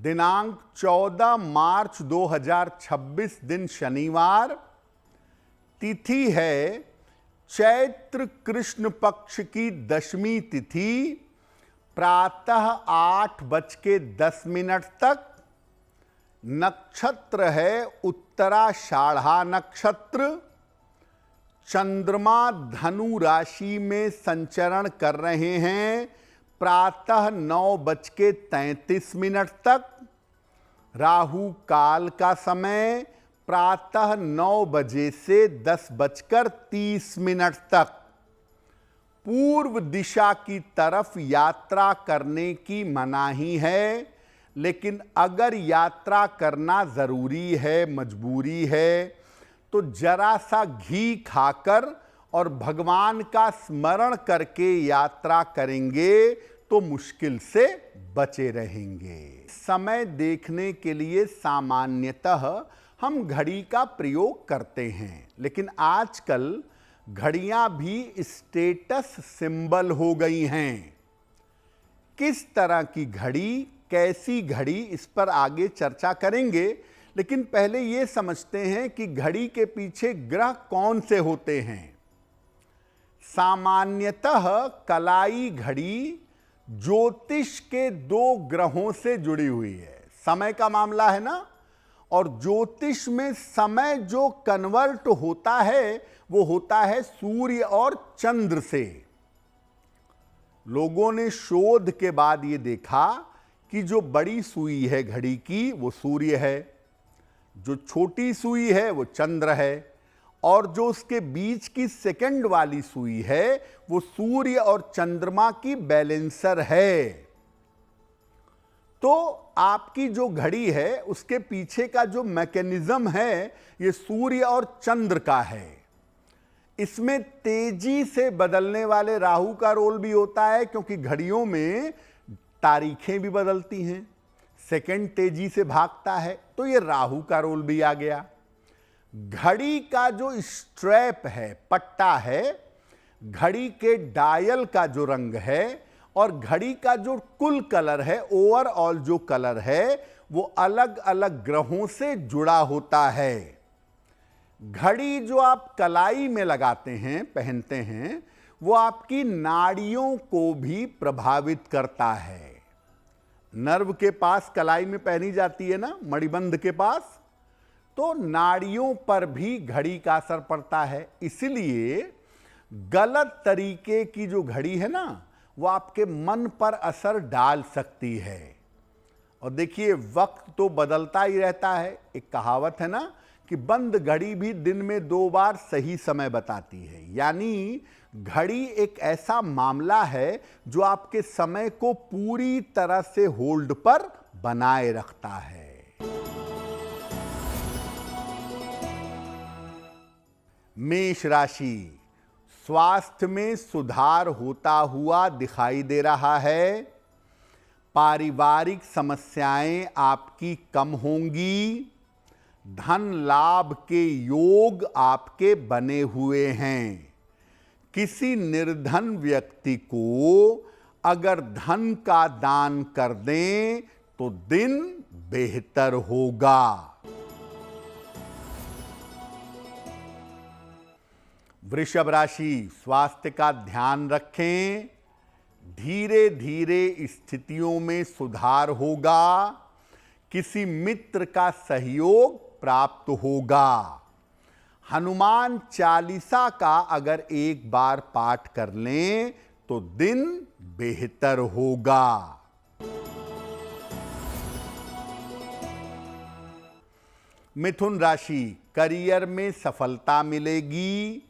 दिनांक 14 मार्च 2026 दिन शनिवार। तिथि है चैत्र कृष्ण पक्ष की दशमी तिथि, प्रातः 8:10 तक। नक्षत्र है उत्तराषाढ़ा नक्षत्र। चंद्रमा धनु राशि में संचरण कर रहे हैं प्रातः 9:33 तक। राहु काल का समय प्रातः 9 बजे से 10:30 तक। पूर्व दिशा की तरफ यात्रा करने की मनाही है, लेकिन अगर यात्रा करना जरूरी है, मजबूरी है, तो जरा सा घी खाकर और भगवान का स्मरण करके यात्रा करेंगे तो मुश्किल से बचे रहेंगे। समय देखने के लिए सामान्यतः हम घड़ी का प्रयोग करते हैं, लेकिन आजकल घड़ियां भी स्टेटस सिंबल हो गई हैं। किस तरह की घड़ी, कैसी घड़ी, इस पर आगे चर्चा करेंगे, लेकिन पहले यह समझते हैं कि घड़ी के पीछे ग्रह कौन से होते हैं। सामान्यतः कलाई घड़ी ज्योतिष के 2 ग्रहों से जुड़ी हुई है। समय का मामला है ना, और ज्योतिष में समय जो कन्वर्ट होता है वो होता है सूर्य और चंद्र से। लोगों ने शोध के बाद ये देखा कि जो बड़ी सुई है घड़ी की वो सूर्य है, जो छोटी सुई है वो चंद्र है, और जो उसके बीच की सेकंड वाली सुई है वो सूर्य और चंद्रमा की बैलेंसर है। तो आपकी जो घड़ी है उसके पीछे का जो मैकेनिज्म है ये सूर्य और चंद्र का है। इसमें तेजी से बदलने वाले राहु का रोल भी होता है, क्योंकि घड़ियों में तारीखें भी बदलती हैं, सेकंड तेजी से भागता है, तो ये राहु का रोल भी आ गया। घड़ी का जो स्ट्रैप है, पट्टा है, घड़ी के डायल का जो रंग है और घड़ी का जो कुल कलर है, ओवरऑल जो कलर है, वो अलग अलग ग्रहों से जुड़ा होता है। घड़ी जो आप कलाई में लगाते हैं, पहनते हैं, वो आपकी नाड़ियों को भी प्रभावित करता है। नर्व के पास कलाई में पहनी जाती है ना, मणिबंध के पास, तो नाड़ियों पर भी घड़ी का असर पड़ता है। इसलिए गलत तरीके की जो घड़ी है ना, वो आपके मन पर असर डाल सकती है। और देखिए, वक्त तो बदलता ही रहता है। एक कहावत है ना कि बंद घड़ी भी दिन में 2 बार सही समय बताती है। यानी घड़ी एक ऐसा मामला है जो आपके समय को पूरी तरह से होल्ड पर बनाए रखता है। मेष राशि, स्वास्थ्य में सुधार होता हुआ दिखाई दे रहा है। पारिवारिक समस्याएं आपकी कम होंगी। धन लाभ के योग आपके बने हुए हैं। किसी निर्धन व्यक्ति को अगर धन का दान कर दें तो दिन बेहतर होगा। वृषभ राशि, स्वास्थ्य का ध्यान रखें। धीरे धीरे स्थितियों में सुधार होगा। किसी मित्र का सहयोग प्राप्त होगा। हनुमान चालीसा का अगर एक बार पाठ कर लें तो दिन बेहतर होगा। मिथुन राशि, करियर में सफलता मिलेगी।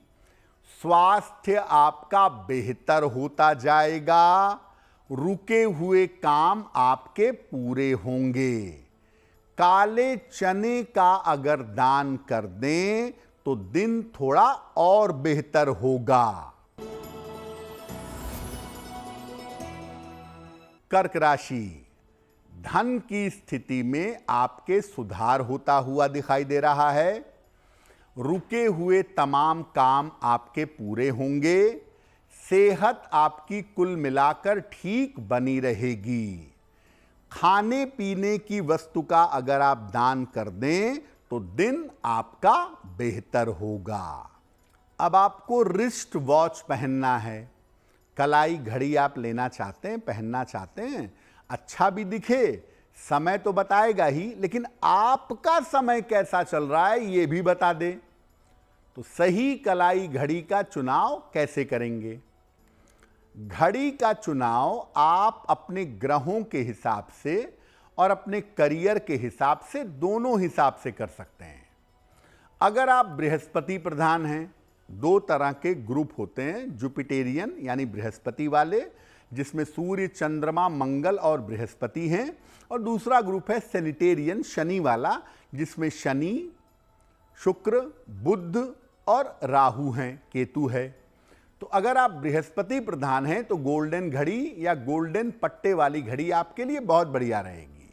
स्वास्थ्य आपका बेहतर होता जाएगा। रुके हुए काम आपके पूरे होंगे। काले चने का अगर दान कर दें तो दिन थोड़ा और बेहतर होगा। कर्क राशि, धन की स्थिति में आपके सुधार होता हुआ दिखाई दे रहा है। रुके हुए तमाम काम आपके पूरे होंगे। सेहत आपकी कुल मिलाकर ठीक बनी रहेगी। खाने पीने की वस्तु का अगर आप दान कर दें तो दिन आपका बेहतर होगा। अब आपको रिस्ट वॉच पहनना है, कलाई घड़ी आप लेना चाहते हैं, पहनना चाहते हैं, अच्छा भी दिखे, समय तो बताएगा ही, लेकिन आपका समय कैसा चल रहा है ये भी बता दे। तो सही कलाई घड़ी का चुनाव कैसे करेंगे? घड़ी का चुनाव आप अपने ग्रहों के हिसाब से और अपने करियर के हिसाब से, दोनों हिसाब से कर सकते हैं। अगर आप बृहस्पति प्रधान हैं, दो तरह के ग्रुप होते हैं, जुपिटेरियन यानी बृहस्पति वाले, जिसमें सूर्य, चंद्रमा, मंगल और बृहस्पति हैं, और दूसरा ग्रुप है सैनिटेरियन, शनि वाला, जिसमें शनि, शुक्र, बुध और राहु हैं, केतु है। तो अगर आप बृहस्पति प्रधान हैं तो गोल्डन घड़ी या गोल्डन पट्टे वाली घड़ी आपके लिए बहुत बढ़िया रहेगी।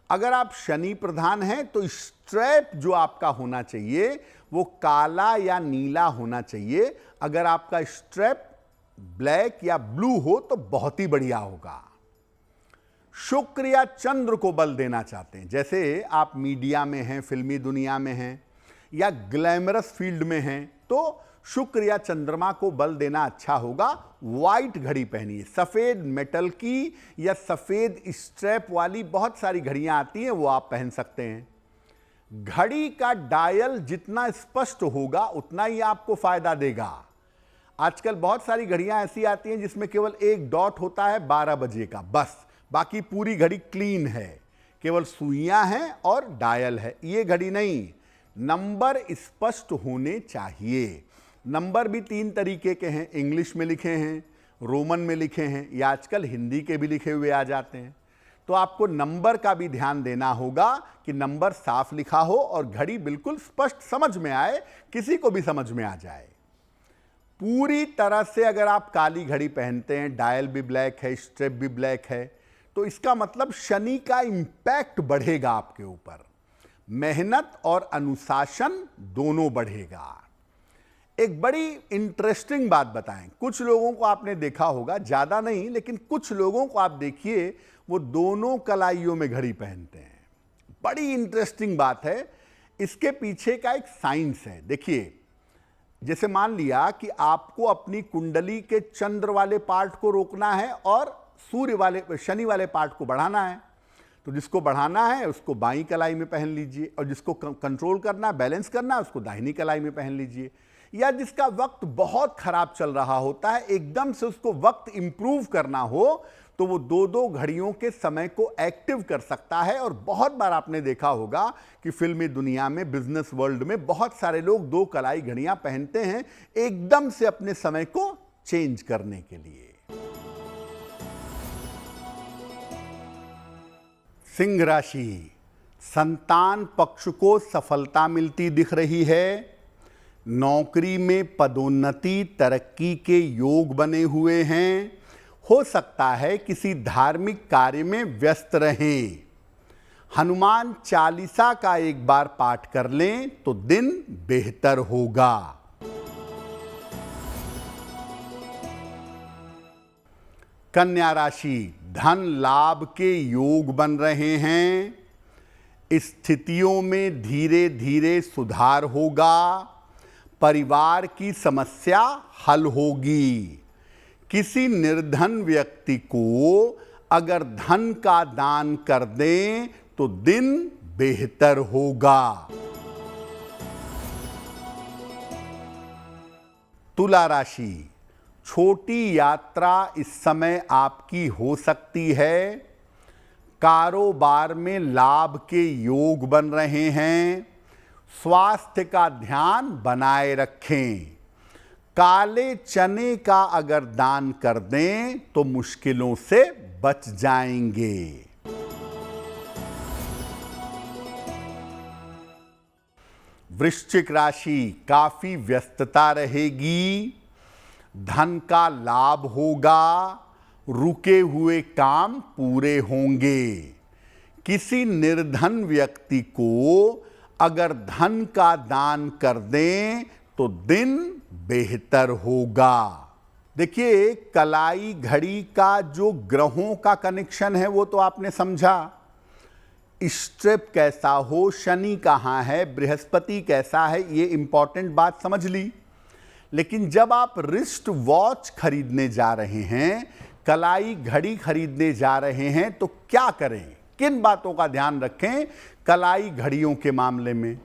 अगर आप शनि प्रधान हैं तो स्ट्रैप जो आपका होना चाहिए वो काला या नीला होना चाहिए। अगर आपका स्ट्रैप ब्लैक या ब्लू हो तो बहुत ही बढ़िया होगा। शुक्र या चंद्र को बल देना चाहते हैं, जैसे आप मीडिया में हैं, फिल्मी दुनिया में हैं या ग्लैमरस फील्ड में हैं, तो शुक्र या चंद्रमा को बल देना अच्छा होगा। व्हाइट घड़ी पहनिए, सफेद मेटल की या सफेद स्ट्रैप वाली बहुत सारी घड़ियां आती हैं, वो आप पहन सकते हैं। घड़ी का डायल जितना स्पष्ट होगा उतना ही आपको फायदा देगा। आजकल बहुत सारी घड़ियां ऐसी आती हैं जिसमें केवल एक डॉट होता है 12 बजे का, बस, बाकी पूरी घड़ी क्लीन है, केवल सुइयां हैं और डायल है। ये घड़ी नहीं, नंबर स्पष्ट होने चाहिए। नंबर भी 3 तरीके के हैं, इंग्लिश में लिखे हैं, रोमन में लिखे हैं, या आजकल हिंदी के भी लिखे हुए आ जाते हैं। तो आपको नंबर का भी ध्यान देना होगा कि नंबर साफ लिखा हो और घड़ी बिल्कुल स्पष्ट समझ में आए, किसी को भी समझ में आ जाए। पूरी तरह से अगर आप काली घड़ी पहनते हैं, डायल भी ब्लैक है, स्ट्रैप भी ब्लैक है, तो इसका मतलब शनि का इंपैक्ट बढ़ेगा आपके ऊपर। मेहनत और अनुशासन दोनों बढ़ेगा। एक बड़ी इंटरेस्टिंग बात बताएं, कुछ लोगों को आपने देखा होगा, ज्यादा नहीं लेकिन कुछ लोगों को आप देखिए वो दोनों कलाइयों में घड़ी पहनते हैं। बड़ी इंटरेस्टिंग बात है, इसके पीछे का एक साइंस है। देखिए, जैसे मान लिया कि आपको अपनी कुंडली के चंद्र वाले पार्ट को रोकना है और सूर्य वाले, शनि वाले पार्ट को बढ़ाना है, तो जिसको बढ़ाना है उसको बाईं कलाई में पहन लीजिए, और जिसको कंट्रोल करना, बैलेंस करना है, उसको दाहिनी कलाई में पहन लीजिए। या जिसका वक्त बहुत खराब चल रहा होता है, एकदम से उसको वक्त इंप्रूव करना हो, तो वो 2-2 घड़ियों के समय को एक्टिव कर सकता है। और बहुत बार आपने देखा होगा कि फिल्मी दुनिया में, बिजनेस वर्ल्ड में बहुत सारे लोग 2 कलाई घड़ियां पहनते हैं एकदम से अपने समय को चेंज करने के लिए। सिंह राशि, संतान पक्ष को सफलता मिलती दिख रही है। नौकरी में पदोन्नति, तरक्की के योग बने हुए हैं। हो सकता है किसी धार्मिक कार्य में व्यस्त रहें। हनुमान चालीसा का एक बार पाठ कर लें तो दिन बेहतर होगा। कन्या राशि, धन लाभ के योग बन रहे हैं। स्थितियों में धीरे धीरे सुधार होगा। परिवार की समस्या हल होगी। किसी निर्धन व्यक्ति को अगर धन का दान कर दें तो दिन बेहतर होगा। तुला राशि, छोटी यात्रा इस समय आपकी हो सकती है। कारोबार में लाभ के योग बन रहे हैं। स्वास्थ्य का ध्यान बनाए रखें। काले चने का अगर दान कर दें तो मुश्किलों से बच जाएंगे। वृश्चिक राशि, काफी व्यस्तता रहेगी। धन का लाभ होगा। रुके हुए काम पूरे होंगे। किसी निर्धन व्यक्ति को अगर धन का दान कर दें तो दिन बेहतर होगा। देखिए, कलाई घड़ी का जो ग्रहों का कनेक्शन है वो तो आपने समझा। स्ट्रेप कैसा हो, शनि कहाँ है, बृहस्पति कैसा है, ये इंपॉर्टेंट बात समझ ली। लेकिन जब आप रिस्ट वॉच खरीदने जा रहे हैं, कलाई घड़ी खरीदने जा रहे हैं, तो क्या करें, किन बातों का ध्यान रखें कलाई घड़ियों के मामले में?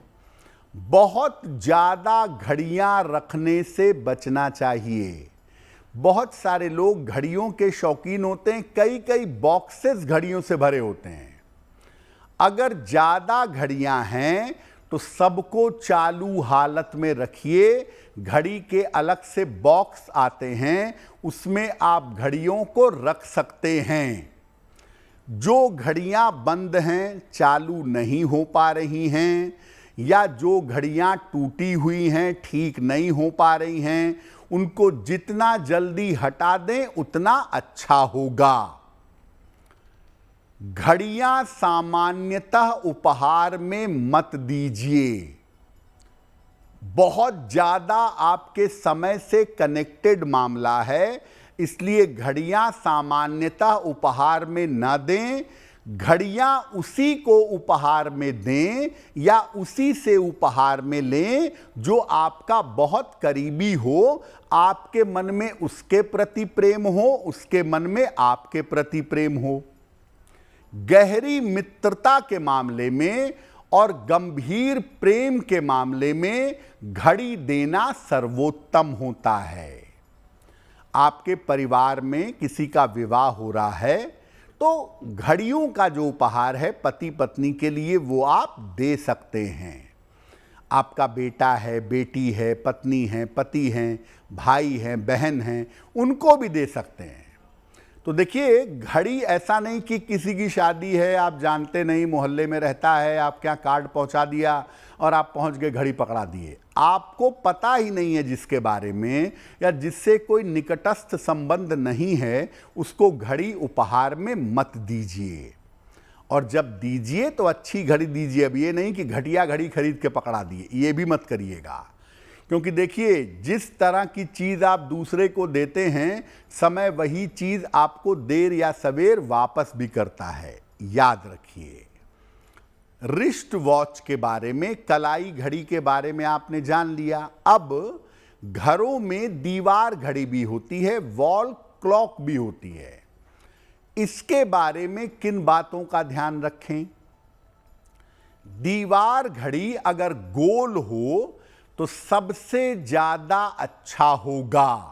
बहुत ज़्यादा घड़ियां रखने से बचना चाहिए। बहुत सारे लोग घड़ियों के शौकीन होते हैं, कई कई बॉक्सेस घड़ियों से भरे होते हैं। अगर ज़्यादा घड़ियां हैं तो सबको चालू हालत में रखिए। घड़ी के अलग से बॉक्स आते हैं, उसमें आप घड़ियों को रख सकते हैं। जो घड़ियां बंद हैं, चालू नहीं हो पा रही हैं, या जो घड़ियां टूटी हुई हैं, ठीक नहीं हो पा रही हैं, उनको जितना जल्दी हटा दें उतना अच्छा होगा। घड़ियां सामान्यतः उपहार में मत दीजिए। बहुत ज्यादा आपके समय से कनेक्टेड मामला है, इसलिए घड़ियां सामान्यतः उपहार में न दें। घड़ियां उसी को उपहार में दें या उसी से उपहार में लें जो आपका बहुत करीबी हो, आपके मन में उसके प्रति प्रेम हो, उसके मन में आपके प्रति प्रेम हो। गहरी मित्रता के मामले में और गंभीर प्रेम के मामले में घड़ी देना सर्वोत्तम होता है। आपके परिवार में किसी का विवाह हो रहा है तो घड़ियों का जो उपहार है पति पत्नी के लिए वो आप दे सकते हैं। आपका बेटा है, बेटी है, पत्नी है, पति हैं, भाई हैं, बहन हैं, उनको भी दे सकते हैं। तो देखिए, घड़ी ऐसा नहीं कि किसी की शादी है, आप जानते नहीं, मोहल्ले में रहता है, आपके यहाँ कार्ड पहुंचा दिया और आप पहुंच गए, घड़ी पकड़ा दिए। आपको पता ही नहीं है जिसके बारे में, या जिससे कोई निकटस्थ संबंध नहीं है, उसको घड़ी उपहार में मत दीजिए। और जब दीजिए तो अच्छी घड़ी दीजिए। अब ये नहीं कि घटिया घड़ी खरीद के पकड़ा दिए, ये भी मत करिएगा। क्योंकि देखिए, जिस तरह की चीज़ आप दूसरे को देते हैं, समय वही चीज़ आपको देर या सवेर वापस भी करता है, याद रखिए। रिस्ट वॉच के बारे में, कलाई घड़ी के बारे में आपने जान लिया। अब घरों में दीवार घड़ी भी होती है, वॉल क्लॉक भी होती है। इसके बारे में किन बातों का ध्यान रखें? दीवार घड़ी अगर गोल हो तो सबसे ज्यादा अच्छा होगा।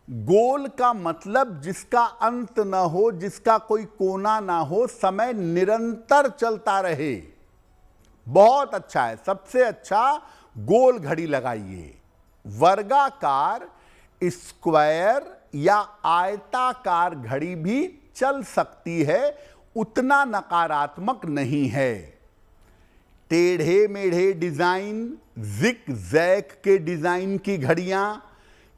गोल का मतलब जिसका अंत ना हो, जिसका कोई कोना ना हो, समय निरंतर चलता रहे, बहुत अच्छा है। सबसे अच्छा गोल घड़ी लगाइए। वर्गाकार, स्क्वायर या आयताकार घड़ी भी चल सकती है, उतना नकारात्मक नहीं है। टेढ़े मेढ़े डिजाइन, जिग जैग के डिजाइन की घड़ियां,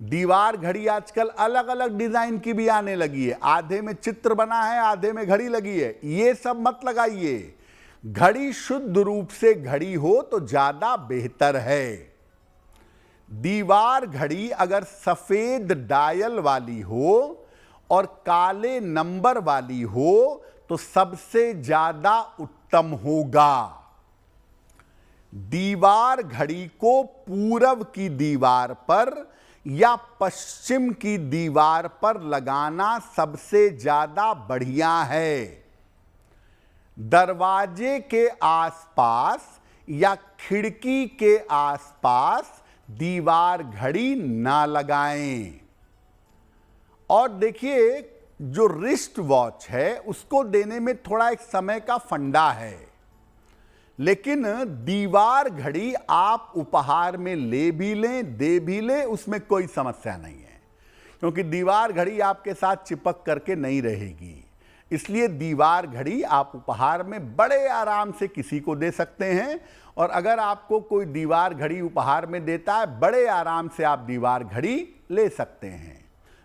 दीवार घड़ी आजकल अलग अलग डिजाइन की भी आने लगी है। आधे में चित्र बना है, आधे में घड़ी लगी है, ये सब मत लगाइए। घड़ी शुद्ध रूप से घड़ी हो तो ज्यादा बेहतर है। दीवार घड़ी अगर सफेद डायल वाली हो और काले नंबर वाली हो तो सबसे ज्यादा उत्तम होगा। दीवार घड़ी को पूरब की दीवार पर या पश्चिम की दीवार पर लगाना सबसे ज्यादा बढ़िया है। दरवाजे के आसपास या खिड़की के आसपास दीवार घड़ी ना लगाएं। और देखिए, जो रिस्ट वॉच है उसको देने में थोड़ा एक समय का फंडा है, लेकिन दीवार घड़ी आप उपहार में ले भी लें, दे भी लें, उसमें कोई समस्या नहीं है। क्योंकि दीवार घड़ी आपके साथ चिपक करके नहीं रहेगी, इसलिए दीवार घड़ी आप उपहार में बड़े आराम से किसी को दे सकते हैं। और अगर आपको कोई दीवार घड़ी उपहार में देता है, बड़े आराम से आप दीवार घड़ी ले सकते हैं।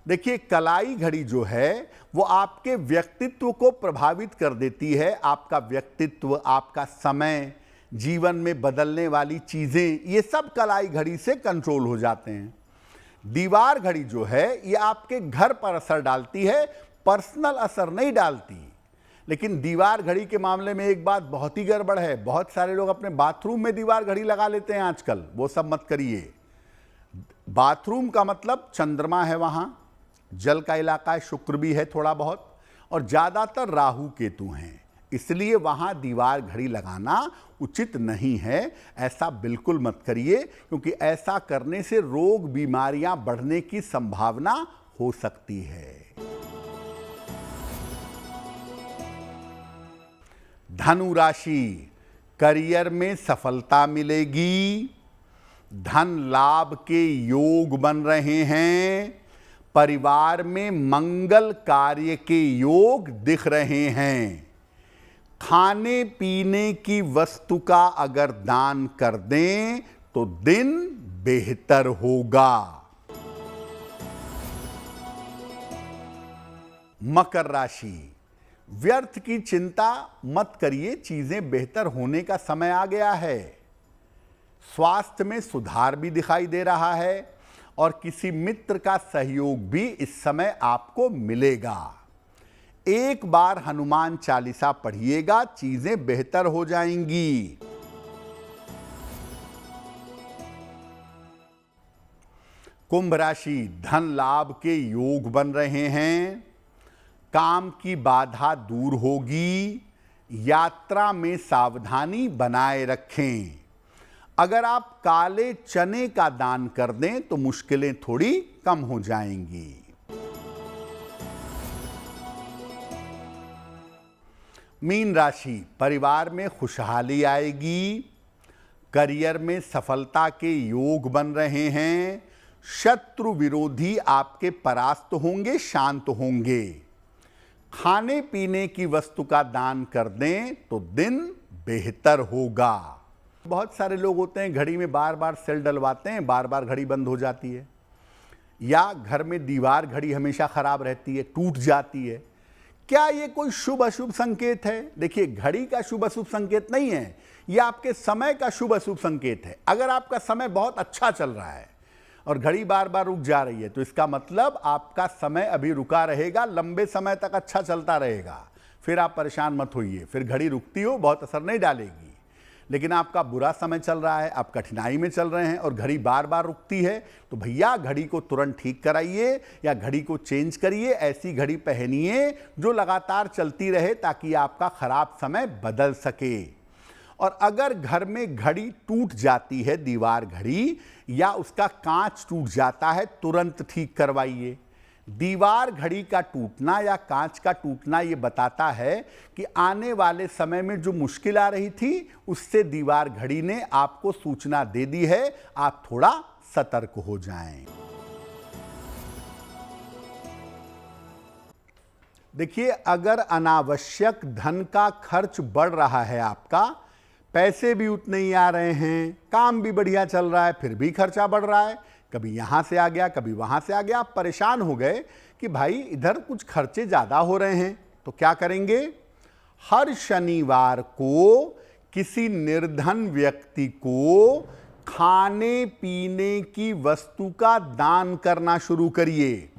देखिए, कलाई घड़ी जो है वो आपके व्यक्तित्व को प्रभावित कर देती है। आपका व्यक्तित्व, आपका समय, जीवन में बदलने वाली चीजें, ये सब कलाई घड़ी से कंट्रोल हो जाते हैं। दीवार घड़ी जो है ये आपके घर पर असर डालती है, पर्सनल असर नहीं डालती। लेकिन दीवार घड़ी के मामले में एक बात बहुत ही गड़बड़ है, बहुत सारे लोग अपने बाथरूम में दीवार घड़ी लगा लेते हैं आजकल, वो सब मत करिए। बाथरूम का मतलब चंद्रमा है, वहां जल का इलाका है, शुक्र भी है थोड़ा बहुत, और ज्यादातर राहु केतु हैं, इसलिए वहां दीवार घड़ी लगाना उचित नहीं है। ऐसा बिल्कुल मत करिए, क्योंकि ऐसा करने से रोग बीमारियां बढ़ने की संभावना हो सकती है। धनु राशि, करियर में सफलता मिलेगी, धन लाभ के योग बन रहे हैं, परिवार में मंगल कार्य के योग दिख रहे हैं। खाने पीने की वस्तु का अगर दान कर दें तो दिन बेहतर होगा। मकर राशि, व्यर्थ की चिंता मत करिए, चीजें बेहतर होने का समय आ गया है। स्वास्थ्य में सुधार भी दिखाई दे रहा है और किसी मित्र का सहयोग भी इस समय आपको मिलेगा। एक बार हनुमान चालीसा पढ़िएगा, चीजें बेहतर हो जाएंगी। कुंभ राशि, धन लाभ के योग बन रहे हैं, काम की बाधा दूर होगी, यात्रा में सावधानी बनाए रखें। अगर आप काले चने का दान कर दें तो मुश्किलें थोड़ी कम हो जाएंगी। मीन राशि, परिवार में खुशहाली आएगी, करियर में सफलता के योग बन रहे हैं, शत्रु विरोधी आपके परास्त होंगे, शांत होंगे। खाने पीने की वस्तु का दान कर दें तो दिन बेहतर होगा। बहुत सारे लोग होते हैं घड़ी में बार बार सेल डलवाते हैं, बार बार घड़ी बंद हो जाती है, या घर में दीवार घड़ी हमेशा खराब रहती है, टूट जाती है। क्या ये कोई शुभ अशुभ संकेत है? देखिए, घड़ी का शुभ अशुभ संकेत नहीं है, यह आपके समय का शुभ अशुभ संकेत है। अगर आपका समय बहुत अच्छा चल रहा है और घड़ी बार बार रुक जा रही है तो इसका मतलब आपका समय अभी रुका रहेगा, लंबे समय तक अच्छा चलता रहेगा। फिर आप परेशान मत होइए, फिर घड़ी रुकती हो बहुत असर नहीं डालेगी। लेकिन आपका बुरा समय चल रहा है, आप कठिनाई में चल रहे हैं और घड़ी बार बार रुकती है, तो भैया घड़ी को तुरंत ठीक कराइए या घड़ी को चेंज करिए। ऐसी घड़ी पहनिए जो लगातार चलती रहे, ताकि आपका खराब समय बदल सके। और अगर घर में घड़ी टूट जाती है, दीवार घड़ी, या उसका कांच टूट जाता है, तुरंत ठीक करवाइए। दीवार घड़ी का टूटना या कांच का टूटना ये बताता है कि आने वाले समय में जो मुश्किल आ रही थी, उससे दीवार घड़ी ने आपको सूचना दे दी है, आप थोड़ा सतर्क हो जाएं। देखिए, अगर अनावश्यक धन का खर्च बढ़ रहा है, आपका पैसे भी उतने ही आ रहे हैं, काम भी बढ़िया चल रहा है, फिर भी खर्चा बढ़ रहा है, कभी यहां से आ गया कभी वहां से आ गया, आप परेशान हो गए कि भाई इधर कुछ खर्चे ज्यादा हो रहे हैं, तो क्या करेंगे? हर शनिवार को किसी निर्धन व्यक्ति को खाने पीने की वस्तु का दान करना शुरू करिए।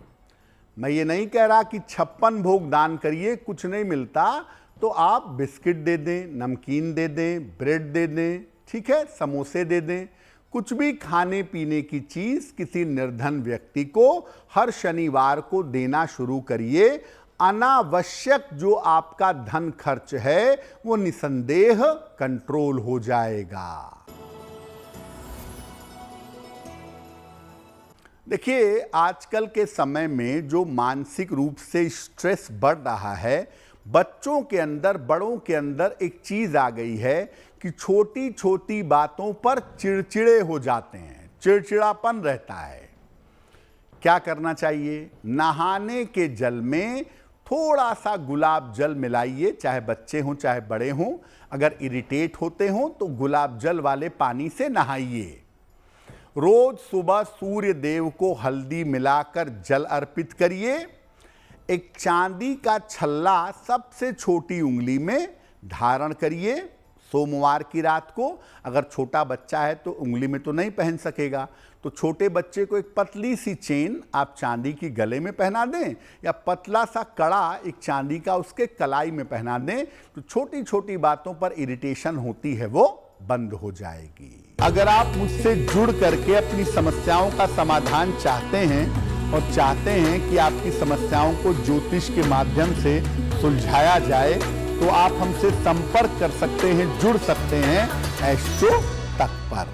मैं ये नहीं कह रहा कि 56 भोग दान करिए, कुछ नहीं मिलता तो आप बिस्किट दे दें, नमकीन दे दें, ब्रेड दे दें, ठीक है, समोसे दे दें, कुछ भी खाने पीने की चीज किसी निर्धन व्यक्ति को हर शनिवार को देना शुरू करिए। अनावश्यक जो आपका धन खर्च है वो निसंदेह कंट्रोल हो जाएगा। देखिए, आजकल के समय में जो मानसिक रूप से स्ट्रेस बढ़ रहा है, बच्चों के अंदर, बड़ों के अंदर एक चीज आ गई है कि छोटी छोटी बातों पर चिड़चिड़े हो जाते हैं, चिड़चिड़ापन रहता है। क्या करना चाहिए? नहाने के जल में थोड़ा सा गुलाब जल मिलाइए, चाहे बच्चे हों चाहे बड़े हों। अगर इरिटेट होते हों तो गुलाब जल वाले पानी से नहाइए। रोज सुबह सूर्य देव को हल्दी मिलाकर जल अर्पित करिए। एक चांदी का छल्ला सबसे छोटी उंगली में धारण करिए, सोमवार की रात को, अगर छोटा बच्चा है तो उंगली में तो नहीं पहन सकेगा, तो छोटे बच्चे को एक पतली सी चेन आप चांदी की गले में पहना दें या पतला सा कड़ा एक चांदी का उसके कलाई में पहना दें, तो छोटी छोटी बातों पर इरिटेशन होती है वो बंद हो जाएगी। अगर आप मुझसे जुड़ करके अपनी समस्याओं का समाधान चाहते हैं और चाहते हैं कि आपकी समस्याओं को ज्योतिष के माध्यम से सुलझाया जाए, तो आप हमसे संपर्क कर सकते हैं, जुड़ सकते हैं एस्ट्रो तक पर।